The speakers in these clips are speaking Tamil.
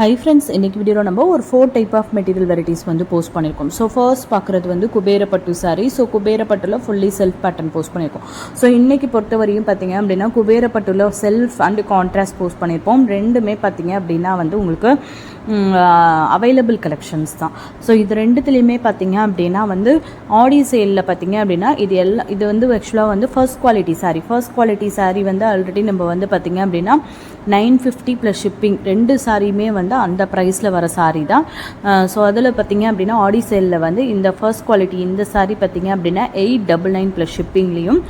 Hi friends, இன்னைக்கு வீடியோல நம்ம ஒரு 4 டைப் ஆஃப் மெட்டீரியல் வெரைட்டிஸ் வந்து போஸ்ட் பண்ணியிருக்கோம். ஸோ ஃபர்ஸ்ட் பார்க்குறது வந்து குபேரப்பட்டு சாரி. ஸோ குபேரப்பட்டுல ஃபுல்லி செல்ஃப் பேட்டர்ன் போஸ்ட் பண்ணியிருக்கோம். ஸோ இன்னைக்கு பொறுத்தவரையும் பார்த்தீங்க அப்படின்னா குபேரப்பட்டுல செல்ஃப் அண்ட் கான்ட்ராஸ்ட் போஸ்ட் பண்ணியிருப்போம். ரெண்டுமே பார்த்தீங்க அப்படின்னா வந்து உங்களுக்கு அவைலபிள் கலெக்ஷன்ஸ் தான். ஸோ இது ரெண்டுத்துலேயுமே பார்த்தீங்க அப்படின்னா வந்து ஆடி சேலில் பார்த்தீங்க அப்படின்னா இது வந்து ஆக்சுவலாக வந்து ஃபர்ஸ்ட் குவாலிட்டி சாரீ வந்து ஆல்ரெடி நம்ம வந்து பார்த்தீங்க அப்படின்னா 950 ப்ளஸ் ஷிப்பிங் ரெண்டு சாரியுமே வந்து அந்த ப்ரைஸில் வர சாரீ தான். ஸோ அதில் பார்த்தீங்க அப்படின்னா ஆடி சேலில் வந்து இந்த ஃபர்ஸ்ட் குவாலிட்டி இந்த சாரீ பார்த்தீங்க அப்படின்னா 899 ப்ளஸ் ஷிப்பிங்லேயும்,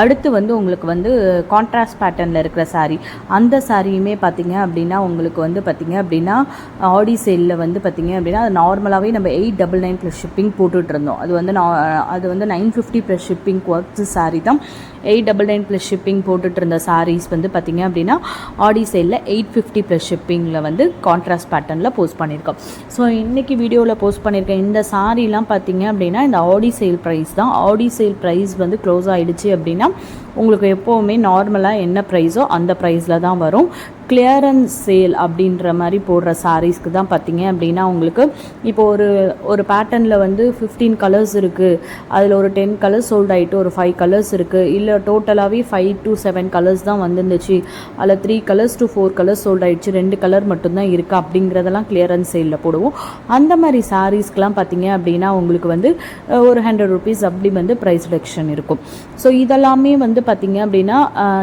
அடுத்து வந்து உங்களுக்கு வந்து கான்ட்ராஸ்ட் பேட்டர்னில் இருக்கிற சாரீ அந்த சாரியுமே பார்த்தீங்க அப்படின்னா உங்களுக்கு வந்து பார்த்தீங்க அப்படின்னா ஆடி சேலில் வந்து பார்த்தீங்க அப்படின்னா அது நார்மலாகவே நம்ம 899 ப்ளஸ் ஷிப்பிங் போட்டுட்ருந்தோம். அது வந்து 950 ப்ளஸ் ஷிப்பிங் ஒர்த்து சாரீ தான். 899 ப்ளஸ் ஷிப்பிங் போட்டுட்டு இருந்த சாரீஸ் வந்து பார்த்தீங்க அப்படின்னா ஆடி சேலில் 850 ப்ளஸ் ஷிப்பிங்கில் வந்து கான்ட்ராஸ்ட் பேட்டர்னில் போஸ்ட் பண்ணியிருக்கோம். ஸோ இன்றைக்கி வீடியோவில் போஸ்ட் பண்ணியிருக்கேன் இந்த சாரீலாம் பார்த்தீங்க அப்படின்னா இந்த ஆடி சேல் ப்ரைஸ் தான். ஆடி சேல் ப்ரைஸ் வந்து க்ளோஸ் ஆகிடுச்சு அப்படின்னா உங்களுக்கு எப்போவுமே நார்மலாக என்ன ப்ரைஸோ அந்த ப்ரைஸில் தான் வரும். கிளியரன்ஸ் சேல் அப்படின்ற மாதிரி போடுற சாரீஸ்க்கு தான் பார்த்தீங்க அப்படின்னா உங்களுக்கு இப்போ ஒரு பேட்டர்னில் வந்து 15 கலர்ஸ் இருக்குது, அதில் ஒரு 10 கலர்ஸ் சோல்ட் ஆகிட்டு ஒரு 5 கலர்ஸ் இருக்குது, இல்லை டோட்டலாகவே 5 to 7 கலர்ஸ் தான் வந்துருந்துச்சு, அதில் 3 கலர்ஸ் to 4 கலர்ஸ் சோல்ட் ஆகிடுச்சு, 2 கலர் மட்டும்தான் இருக்குது அப்படிங்கிறதெல்லாம் கிளியரன்ஸ் சேலில் போடுவோம். அந்த மாதிரி சாரீஸ்க்கெலாம் பார்த்தீங்க அப்படின்னா உங்களுக்கு வந்து ஒரு 100 rupees அப்படி வந்து ப்ரைஸ் ரிடக்ஷன் இருக்கும். ஸோ இதெல்லாமே வந்து பார்த்தீங்க அப்படின்னா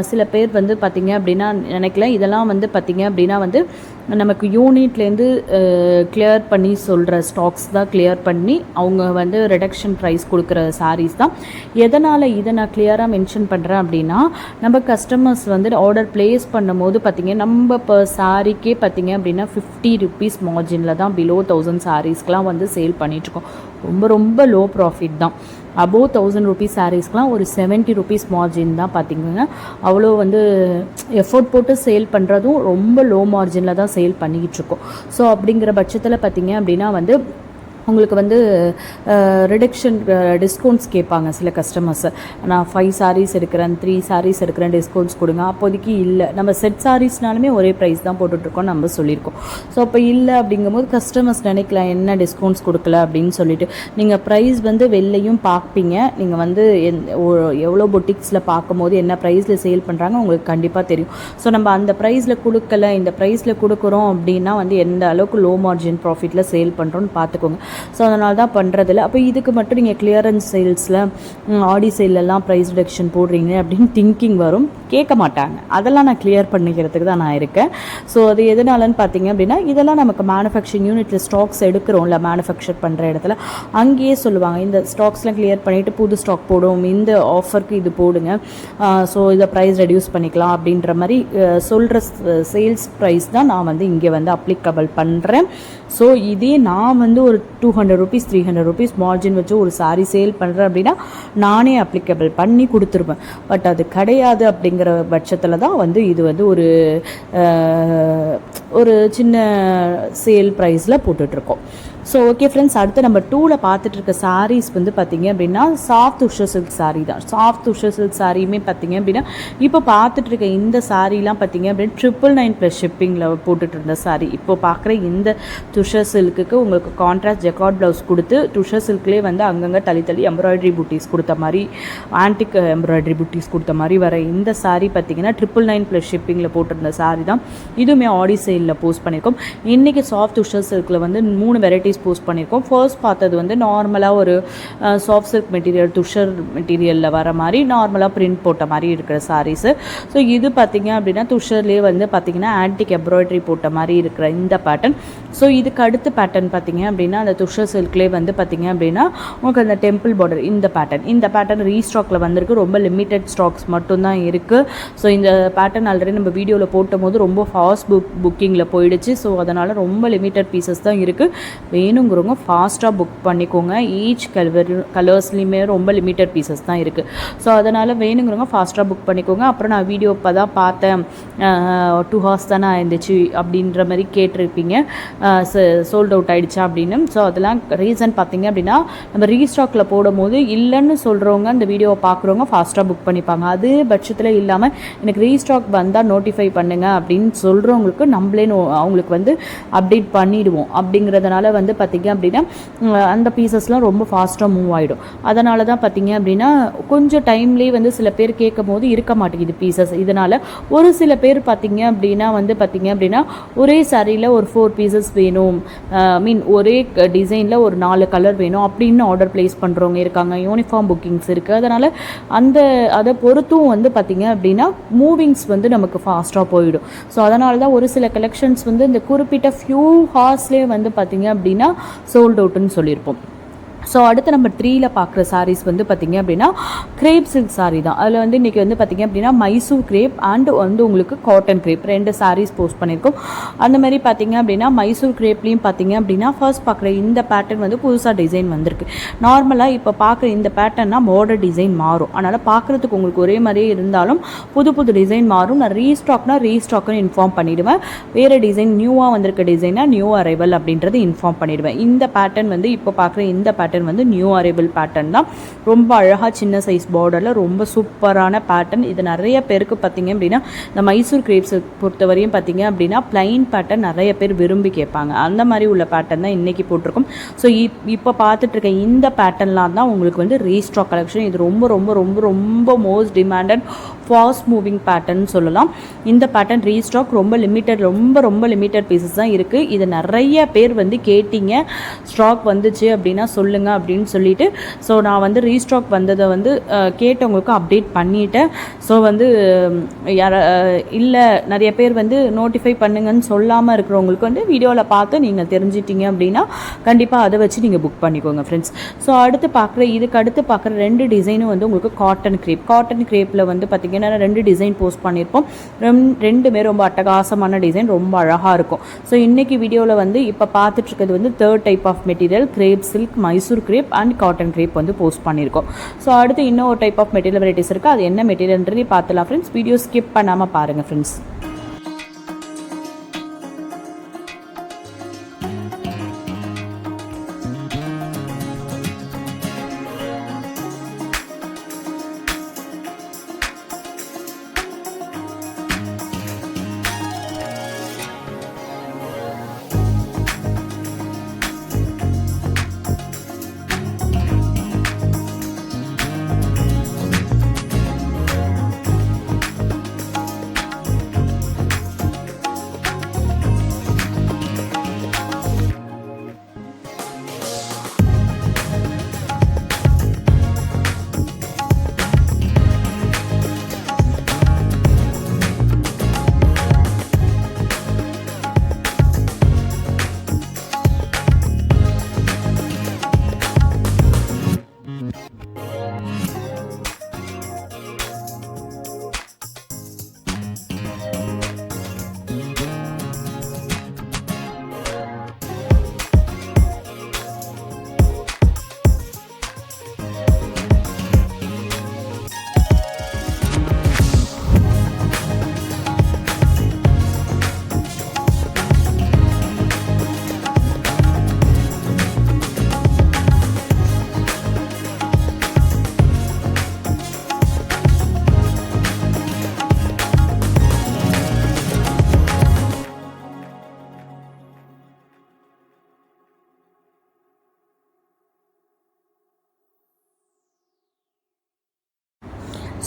சில பேர் வந்து பார்த்தீங்க அப்படின்னா நினைக்கலாம் இதெல்லாம் வந்து பார்த்தீங்க அப்படின்னா வந்து நமக்கு யூனிட்லேருந்து கிளியர் பண்ணி சொல்கிற ஸ்டாக்ஸ் தான் கிளியர் பண்ணி அவங்க வந்து ரிடக்ஷன் ப்ரைஸ் கொடுக்குற சாரீஸ் தான். எதனால் இதை நான் கிளியராக மென்ஷன் பண்ணுறேன் அப்படின்னா நம்ம கஸ்டமர்ஸ் வந்து ஆர்டர் ப்ளேஸ் பண்ணும்போது பார்த்தீங்க நம்ம இப்போ சாரீக்கே பார்த்தீங்க அப்படின்னா 50 rupees மார்ஜினில் தான் பிலோ 1000 சாரீஸ்க்கெலாம் வந்து சேல் பண்ணிகிட்ருக்கோம். ரொம்ப ரொம்ப லோ ப்ராஃபிட் தான். அபோவ் 1000 rupees சாரீஸ்க்கெலாம் ஒரு 70 rupees மார்ஜின் தான் பார்த்திங்கன்னா. அவ்வளோ வந்து எஃபோர்ட் போட்டு சேல் பண்ணுறதும் ரொம்ப லோ மார்ஜினில் தான் சேல் பண்ணிக்கிட்டுருக்கோம். ஸோ அப்படிங்கிற பட்சத்தில் பார்த்திங்க அப்படின்னா வந்து உங்களுக்கு வந்து ரிடக்ஷன் டிஸ்கவுண்ட்ஸ் கேட்பாங்க சில கஸ்டமர்ஸு. நான் 5 சாரீஸ் எடுக்கிறேன், 3 சாரீஸ் எடுக்கிறேன், டிஸ்கவுண்ட்ஸ் கொடுங்க. அப்போதைக்கு இல்லை, நம்ம செட் சாரீஸ்னாலுமே ஒரே ப்ரைஸ் தான் போட்டுட்ருக்கோம் நம்ம சொல்லியிருக்கோம். ஸோ அப்போ இல்லை அப்படிங்கும்போது கஸ்டமர்ஸ் நினைக்கலாம் என்ன டிஸ்கவுண்ட்ஸ் கொடுக்கல அப்படின்னு சொல்லிட்டு. நீங்கள் ப்ரைஸ் வந்து வெளிலையும் பார்ப்பீங்க, நீங்கள் வந்து எவ்வளோ பொட்டிக்ஸில் பார்க்கும்போது என்ன ப்ரைஸில் சேல் பண்ணுறாங்க உங்களுக்கு கண்டிப்பாக தெரியும். ஸோ நம்ம அந்த ப்ரைஸில் கொடுக்கல, இந்த ப்ரைஸில் கொடுக்குறோம் அப்படின்னா வந்து எந்த அளவுக்கு லோ மார்ஜின் ப்ராஃபிட்டில் சேல் பண்ணுறோன்னு பார்த்துக்கோங்க. ஸோ அதனால தான் பண்ணுறதில்ல. அப்போ இதுக்கு மட்டும் நீங்கள் கிளியரன்ஸ் சேல்ஸில் ஆடி சேலெல்லாம் ப்ரைஸ் ரிடக்ஷன் போடுறீங்க அப்படின்னு திங்கிங் வரும். கேட்க மாட்டாங்க. அதெல்லாம் நான் கிளியர் பண்ணிக்கிறதுக்கு தான் நான் இருக்கேன். ஸோ அது எதனாலன்னு பார்த்தீங்க அப்படின்னா இதெல்லாம் நமக்கு மேனுஃபேக்சரிங் யூனிட்டில் ஸ்டாக்ஸ் எடுக்கிறோம்ல, மேனுஃபேக்சர் பண்ணுற இடத்துல அங்கேயே சொல்லுவாங்க இந்த ஸ்டாக்ஸ்லாம் கிளியர் பண்ணிவிட்டு புது ஸ்டாக் போடும், இந்த ஆஃபருக்கு இது போடுங்க, ஸோ இதை ப்ரைஸ் ரெடியூஸ் பண்ணிக்கலாம் அப்படின்ற மாதிரி சொல்கிற சேல்ஸ் ப்ரைஸ் தான் நான் வந்து இங்கே வந்து அப்ளிகபிள் பண்ணுறேன். ஸோ இதே நான் வந்து ஒரு 200 rupees 300 rupees மார்ஜின் வச்சு ஒரு சாரீ சேல் பண்ணுறேன் அப்படின்னா நானே அப்ளிகபிள் பண்ணி கொடுத்துருவேன். பட் அது கிடையாது அப்படிங்கிற பட்சத்தில் தான் வந்து இது வந்து ஒரு சின்ன சேல் ப்ரைஸில் போட்டுட்ருக்கோம். ஸோ ஓகே ஃப்ரெண்ட்ஸ், அடுத்து நம்ம 2ல் பார்த்துட்டு இருக்க சாரீஸ் வந்து பார்த்திங்க அப்படின்னா சாஃப்ட் உஷா சில்க் சாரீ தான். சாஃப்ட் உஷா சில்க் சாரியுமே பார்த்திங்க அப்படின்னா இப்போ பார்த்துட்டு இருக்க இந்த சாரீலாம் பார்த்திங்க அப்படின்னா 999 ப்ளஸ் ஷிப்பிங்கில் போட்டுட்டு இருந்த சாரீ. இப்போ பார்க்குற இந்த துஷா சில்க்குக்கு உங்களுக்கு கான்ட்ராஸ்ட் ஜெக்கார்ட் ப்ளவுஸ் கொடுத்து துஷா சில்க்லேயே வந்து அங்கங்கே தள்ளி எம்ப்ராய்டரி பூட்டிஸ் கொடுத்த மாதிரி, ஆன்டிக் எம்ப்ராய்டரி பூட்டிஸ் கொடுத்த மாதிரி வர இந்த சாரீ பார்த்திங்கன்னா 999 ப்ளஸ் ஷிப்பிங்கில் போட்டிருந்த சாரீ தான். இதுவுமே ஆடி சேலில் போஸ்ட் பண்ணியிருக்கோம். இன்றைக்கி சாஃப்ட் உஷா சில்கில் வந்து 3 வெரைட்டிஸ் போஸ்ட் பண்ணியிருக்கோம். ஃபர்ஸ்ட் பார்த்தது வந்து நார்மலாக ஒரு சாஃப்ட் சில்க் மெட்டீரியல் துஷர் மெட்டீரியலில் வர மாதிரி நார்மலாக பிரிண்ட் போட்ட மாதிரி இருக்கிற சாரீஸு. ஸோ இது பார்த்திங்க அப்படின்னா துஷர்லேயே வந்து பார்த்திங்கன்னா ஆன்டிக் எம்ப்ராய்டரி போட்ட மாதிரி இருக்கிற இந்த பேட்டர்ன். ஸோ இதுக்கு அடுத்த பேட்டர்ன் பார்த்திங்க அப்படின்னா அந்த துஷர் சில்க்லேயே வந்து பார்த்திங்க அப்படின்னா உங்களுக்கு அந்த டெம்பிள் பார்டர் இந்த பேட்டர்ன் ரீஸ்டாக்கில் வந்திருக்கு. ரொம்ப லிமிட்டட் ஸ்டாக்ஸ் மட்டும்தான் இருக்குது. ஸோ இந்த பேட்டர்ன் ஆல்ரெடி நம்ம வீடியோவில் போட்டும் போது ரொம்ப ஃபாஸ்ட் புக்கிங்கில் போயிடுச்சு. ஸோ அதனால் ரொம்ப லிமிட்டட் பீசஸ் தான் இருக்குது. வேணுங்கிறவங்க ஃபாஸ்ட்டாக புக் பண்ணிக்கோங்க. ஈச் கலர்ஸ்லேயுமே ரொம்ப லிமிட்டட் பீசஸ் தான் இருக்குது. ஸோ அதனால் வேணுங்கிறவங்க ஃபாஸ்ட்டாக புக் பண்ணிக்கோங்க. அப்புறம் நான் வீடியோ இப்போ தான் பார்த்தேன், 2 ஹார்ஸ் தானே இருந்துச்சு அப்படின்ற மாதிரி கேட்டிருப்பீங்க, சோல்ட் அவுட் ஆகிடுச்சா அப்படின்னு. ஸோ அதெல்லாம் ரீசன் பார்த்தீங்க அப்படின்னா, நம்ம ரீஸ்டாக்கில் போடும்போது இல்லைன்னு சொல்கிறவங்க அந்த வீடியோவை பார்க்குறவங்க ஃபாஸ்ட்டாக புக் பண்ணிப்பாங்க. அது பட்சத்தில் இல்லாமல் எனக்கு ரீஸ்டாக் வந்தால் நோட்டிஃபை பண்ணுங்கள் அப்படின்னு சொல்கிறவங்களுக்கு நம்மளே அவங்களுக்கு வந்து அப்டேட் பண்ணிவிடுவோம். அப்படிங்கிறதுனால வந்து பார்த்திங்க அப்படின்னா அந்த பீசஸ்லாம் ரொம்ப ஃபாஸ்ட்டாக மூவ் ஆகிடும். அதனால தான் பார்த்திங்க அப்படின்னா கொஞ்சம் டைம்லேயே வந்து சில பேர் கேட்கும் போது இருக்க மாட்டேங்குது பீசஸ். இதனால் ஒரு சில பேர் பார்த்திங்க அப்படின்னா வந்து பார்த்திங்க அப்படின்னா ஒரே சாரியில் ஒரு 4 பீசஸ் வேணும், ஒரே டிசைனில் ஒரு 4 கலர் வேணும் அப்படின்னு ஆர்டர் ப்ளேஸ் பண்ணுறவங்க இருக்காங்க. யூனிஃபார்ம் புக்கிங்ஸ் இருக்குது. அதனால் அதை பொறுத்தும் வந்து பார்த்திங்க அப்படின்னா மூவிங்ஸ் வந்து நமக்கு ஃபாஸ்ட்டாக போயிடும். ஸோ அதனால தான் ஒரு சில கலெக்ஷன்ஸ் வந்து இந்த குறிப்பிட்ட ஃபியூ ஹார்ஸ்லேயே வந்து பார்த்திங்க அப்படின்னா சோல்ட் அவுட்டுன்னு சொல்லியிருப்போம். ஸோ அடுத்து நம்பர் 3ல் பார்க்குற சாரீஸ் வந்து பார்த்திங்க அப்படின்னா கிரேப் சில்க் சாரீ தான். அதில் வந்து இன்றைக்கி வந்து பார்த்திங்க அப்படின்னா மைசூர் கிரேப் அண்ட் வந்து உங்களுக்கு காட்டன் கிரேப் 2 சாரீஸ் போஸ்ட் பண்ணியிருக்கோம். அந்த மாதிரி பார்த்திங்க அப்படின்னா மைசூர் கிரேப்லேயும் பார்த்திங்க அப்படின்னா ஃபர்ஸ்ட் பார்க்குற இந்த பேட்டர்ன் வந்து புதுசாக டிசைன் வந்திருக்கு. நார்மலாக இப்போ பார்க்குற இந்த பேட்டர்னா பார்டர் டிசைன் மாறும். அதனால் பார்க்குறதுக்கு உங்களுக்கு ஒரே மாதிரியே இருந்தாலும் புது டிசைன் மாறும். நான் ரீஸ்டாக்னு இன்ஃபார்ம் பண்ணிவிடுவேன். வேறு டிசைன் நியூவாக வந்திருக்க டிசைனாக நியூ அரைவல் அப்படின்றது இன்ஃபார்ம் பண்ணிவிடுவேன். இந்த பேட்டர்ன் வந்து இப்போ பார்க்குற இந்த பேட்டர்ன் வந்து நியூ அரைவல் பேட்டர்ன் தான். ரொம்ப அழகாக சின்ன சைஸ் பார்டரில் ரொம்ப சூப்பரான பேட்டர்ன். இது நிறைய பேருக்கு பார்த்திங்க அப்படின்னா இந்த மைசூர் கிரேப்ஸ் பொறுத்தவரையும் பார்த்திங்க அப்படின்னா பிளைன் பேட்டர்ன் நிறைய பேர் விரும்பி கேட்பாங்க. அந்த மாதிரி உள்ள பேட்டர்ன் தான் இன்றைக்கி போட்டிருக்கோம். ஸோ இப்போ பார்த்துட்டு இருக்க இந்த பேட்டர்ன்லாம் தான் உங்களுக்கு வந்து ரீஸ்டாக் கலெக்ஷன். இது ரொம்ப ரொம்ப ரொம்ப ரொம்ப most demanded fast moving pattern சொல்லலாம். இந்த பேட்டர்ன் ரீஸ்டாக் ரொம்ப லிமிட்டட் பீசஸ் தான் இருக்குது. இது நிறைய பேர் வந்து கேட்டிங்க, ஸ்டாக் வந்துச்சு அப்படின்னா சொல்லுங்கள் அப்படின்னு சொல்லிட்டு. ஸோ நான் வந்து ரீஸ்டாக் வந்ததை வந்து கேட்டவங்களுக்கு அப்டேட் பண்ணிட்டேன். ஸோ வந்து இல்லை நிறைய பேர் வந்து நோட்டிஃபை பண்ணுங்கன்னு சொல்லாமல் இருக்கிறவங்களுக்கு வந்து வீடியோவில் பார்த்து நீங்கள் தெரிஞ்சிட்டிங்க அப்படின்னா கண்டிப்பாக அதை வச்சு நீங்கள் புக் பண்ணிக்கோங்க ஃப்ரெண்ட்ஸ். ஸோ இதுக்கு அடுத்து பார்க்குற 2 டிசைனும் வந்து உங்களுக்கு காட்டன் கிரேப்பில் வந்து பார்த்திங்கன்னா 2 டிசைன் போஸ்ட் பண்ணியிருப்போம். 2மே ரொம்ப அட்டகாசமான டிசைன், ரொம்ப அழகாக இருக்கும். ஸோ இன்றைக்கி வீடியோவில் வந்து இப்போ பார்த்துட்ருக்கிறது வந்து 3rd type of material crepe silk, Mysore crepe and cotton crepe வந்து போஸ்ட் பண்ணியிருக்கோம். ஸோ அடுத்து இன்னொரு டைப் ஆஃப் மெட்டீரியல் வெரைட்டிஸ் இருக்குது. அது என்ன மெட்டீரியல்ன்றது பார்த்துலாம் ஃப்ரெண்ட்ஸ். வீடியோ ஸ்கிப் பண்ணாமல் பாருங்கள் ஃப்ரெண்ட்ஸ்.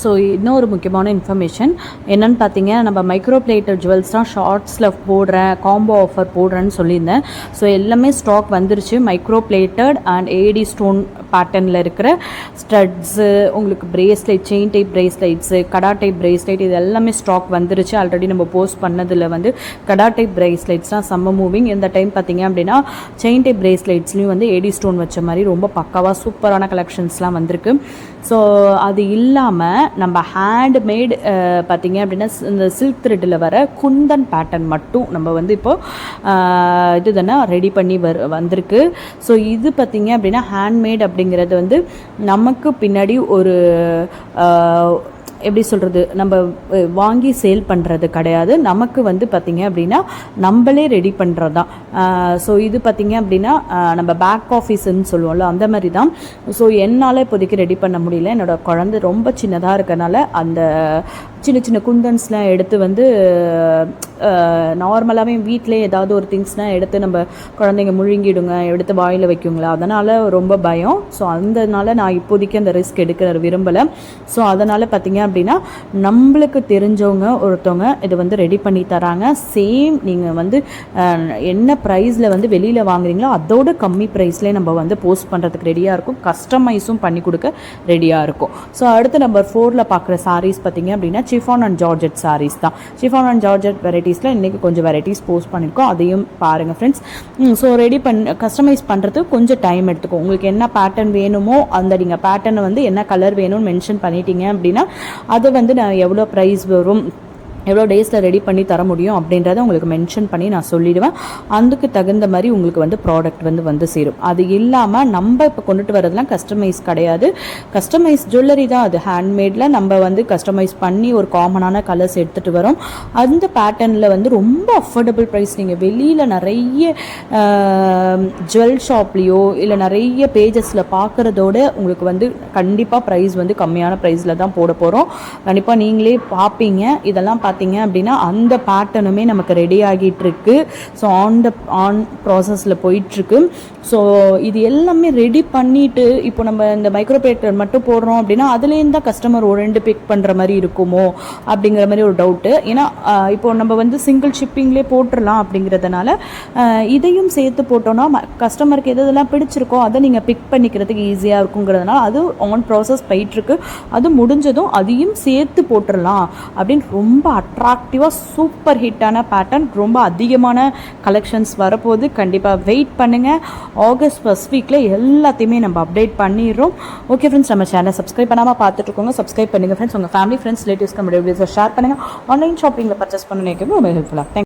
ஸோ இன்னொரு முக்கியமான இன்ஃபர்மேஷன் என்னென்னு பார்த்தீங்கன்னா, நம்ம மைக்ரோ பிளேட்டட் ஜுவல்ஸ் தான் ஷார்ட்ஸில் போடுறேன், காம்போ ஆஃபர் போடுறேன்னு சொல்லியிருந்தேன். ஸோ எல்லாமே ஸ்டாக் வந்துருச்சு. Micro plated and AD stone பேட்டர்னில் இருக்கிற ஸ்டட்ஸு, உங்களுக்கு bracelet, chain type bracelets, kada type bracelet, இது எல்லாமே ஸ்டாக் வந்துருச்சு. ஆல்ரெடி நம்ம போஸ்ட் பண்ணதில் வந்து கடா டைப் பிரேஸ்லெட்ஸ்லாம் செம்ம மூவிங். இந்த டைம் பார்த்தீங்க அப்படின்னா செயின் டைப் பிரேஸ்லெட்ஸ்லையும் வந்து ஏடி ஸ்டோன் வச்ச மாதிரி ரொம்ப பக்காவாக சூப்பரான கலெக்ஷன்ஸ்லாம் வந்திருக்கு. ஸோ அது இல்லாமல் நம்ம ஹேண்ட்மேட் பார்த்திங்க அப்படின்னா இந்த சில்க் த்ரெட்டில் வர குந்தன் பேட்டர்ன் மட்டும் நம்ம வந்து இப்போது இது தானே ரெடி பண்ணி வந்திருக்கு. ஸோ இது பார்த்திங்க அப்படின்னா ஹேண்ட்மேட் அப்படிங்கிறது வந்து நமக்கு பின்னாடி ஒரு எப்படி சொல்கிறது, நம்ம வாங்கி சேல் பண்ணுறது கிடையாது. நமக்கு வந்து பார்த்திங்க அப்படின்னா நம்மளே ரெடி பண்ணுறது தான். ஸோ இது பார்த்திங்க அப்படின்னா நம்ம பேக் ஆஃபீஸுன்னு சொல்லுவோம்ல, அந்த மாதிரி தான். ஸோ என்னால் இப்போதைக்கு ரெடி பண்ண முடியல. என்னோடய குழந்தை ரொம்ப சின்னதாக இருக்கனால அந்த சின்ன சின்ன குந்தன்ஸ்லாம் எடுத்து வந்து நார்மலாகவே வீட்டிலே ஏதாவது ஒரு திங்ஸ்னால் எடுத்து நம்ம குழந்தைங்க முழுங்கிடுங்க, எடுத்து வாயில் வைக்குங்களா, அதனால் ரொம்ப பயம். ஸோ அதனால நான் இப்போதைக்கு அந்த ரிஸ்க் எடுக்க விரும்பலை. ஸோ அதனால் பார்த்திங்க அப்படின்னா நம்மளுக்கு தெரிஞ்சவங்க ஒருத்தவங்க இது வந்து ரெடி பண்ணி தராங்க. சேம் நீங்கள் வந்து என்ன ப்ரைஸில் வந்து வெளியில் வாங்குறீங்களோ அதோட கம்மி ப்ரைஸ்லேயே நம்ம வந்து போஸ்ட் பண்ணுறதுக்கு ரெடியாக இருக்கும். கஸ்டமைஸும் பண்ணி கொடுக்க ரெடியாக இருக்கும். ஸோ அடுத்து நம்பர் 4 பார்க்குற சாரீஸ் பார்த்திங்க அப்படின்னா சிஃபான் அண்ட் ஜார்ஜெட் சாரீஸ் தான். சிஃபான் அண்ட் ஜார்ஜெட் வெரைட்டிஸில் இன்றைக்கி கொஞ்சம் வெரைட்டிஸ் போஸ்ட் பண்ணியிருக்கோம், அதையும் பாருங்கள் ஃப்ரெண்ட்ஸ். ஸோ ரெடி கஸ்டமைஸ் பண்ணுறதுக்கு கொஞ்சம் டைம் எடுத்துக்கும். உங்களுக்கு என்ன பேட்டர்ன் வேணுமோ அந்த நீங்கள் பேட்டர்னை வந்து என்ன கலர் வேணும்னு மென்ஷன் பண்ணிட்டீங்க அப்படின்னா அதை வந்து நான் எவ்வளோ ப்ரைஸ் வரும், எவ்வளோ டேஸில் ரெடி பண்ணி தர முடியும் அப்படின்றத உங்களுக்கு மென்ஷன் பண்ணி நான் சொல்லிவிடுவேன். அதுக்கு தகுந்த மாதிரி உங்களுக்கு வந்து ப்ராடக்ட் வந்து சேரும். அது இல்லாமல் நம்ம இப்போ கொண்டுட்டு வரதெல்லாம் கஸ்டமைஸ் கிடையாது. கஸ்டமைஸ் ஜுவல்லரி தான் அது. ஹேண்ட்மேடில் நம்ம வந்து கஸ்டமைஸ் பண்ணி ஒரு காமனான கலர்ஸ் எடுத்துகிட்டு வரோம். அந்த பேட்டர்னில் வந்து ரொம்ப அஃபோர்டபுள் ப்ரைஸ். நீங்கள் வெளியில் நிறைய ஜுவல் ஷாப்லேயோ இல்லை நிறைய பேஜஸில் பார்க்குறதோட உங்களுக்கு வந்து கண்டிப்பாக ப்ரைஸ் வந்து கம்மியான ப்ரைஸில் தான் போட போகிறோம். கண்டிப்பாக நீங்களே பார்ப்பீங்க. இதெல்லாம் பார்த்தீங்க அப்படின்னா அந்த பேட்டர்னுமே நமக்கு ரெடி ஆகிட்டு இருக்கு. ஸோ ஆன் ப்ராசஸில் போயிட்டுருக்கு. ஸோ இது எல்லாமே ரெடி பண்ணிவிட்டு இப்போ நம்ம இந்த மைக்ரோ பேட்டர்ன் மட்டும் போடுறோம் அப்படின்னா அதுலேருந்து தான் கஸ்டமர் ஒரு 2 பிக் பண்ணுற மாதிரி இருக்குமோ அப்படிங்கிற மாதிரி ஒரு டவுட்டு. ஏன்னா இப்போ நம்ம வந்து சிங்கிள் ஷிப்பிங்லேயே போட்டுடலாம் அப்படிங்கிறதுனால இதையும் சேர்த்து போட்டோன்னா கஸ்டமருக்கு எதெல்லாம் பிடிச்சிருக்கோ அதை நீங்கள் பிக் பண்ணிக்கிறதுக்கு ஈஸியாக இருக்குங்கிறதுனால அது ஆன் ப்ராசஸ் போயிட்டுருக்கு. அது முடிஞ்சதும் அதையும் சேர்த்து போட்டுடலாம் அப்படின்னு ரொம்ப அட்ராக்டிவாக சூப்பர் ஹிட்டான பேட்டர்ன், ரொம்ப அதிகமான கலெக்ஷன்ஸ் வரப்போகுது. கண்டிப்பாக வெயிட் பண்ணுங்கள். ஆகஸ்ட் ஃபர்ஸ்ட் வீக்கில் எல்லாத்தையுமே நம்ம அப்டேட் பண்ணிடுறோம். ஓகே ஃப்ரெண்ட்ஸ், நம்ம சேனலை சப்ஸ்கிரைப் பண்ணாமல் பார்த்துட்ருக்கோங்க. சப்ஸ்கிரைப் பண்ணுங்கள் ஃப்ரெண்ட்ஸ். உங்கள் ஃபேமிலி ஃப்ரெண்ட்ஸ் ரிலேட்டிவ்ஸ்க்கு நம்ம வீடியோஸை ஷேர் பண்ணுங்கள். ஆன்லைன் ஷாப்பிங்கில் பர்ச்சேஸ் பண்ண ரொம்ப ஹெல்ப்ஃபுல்லாக.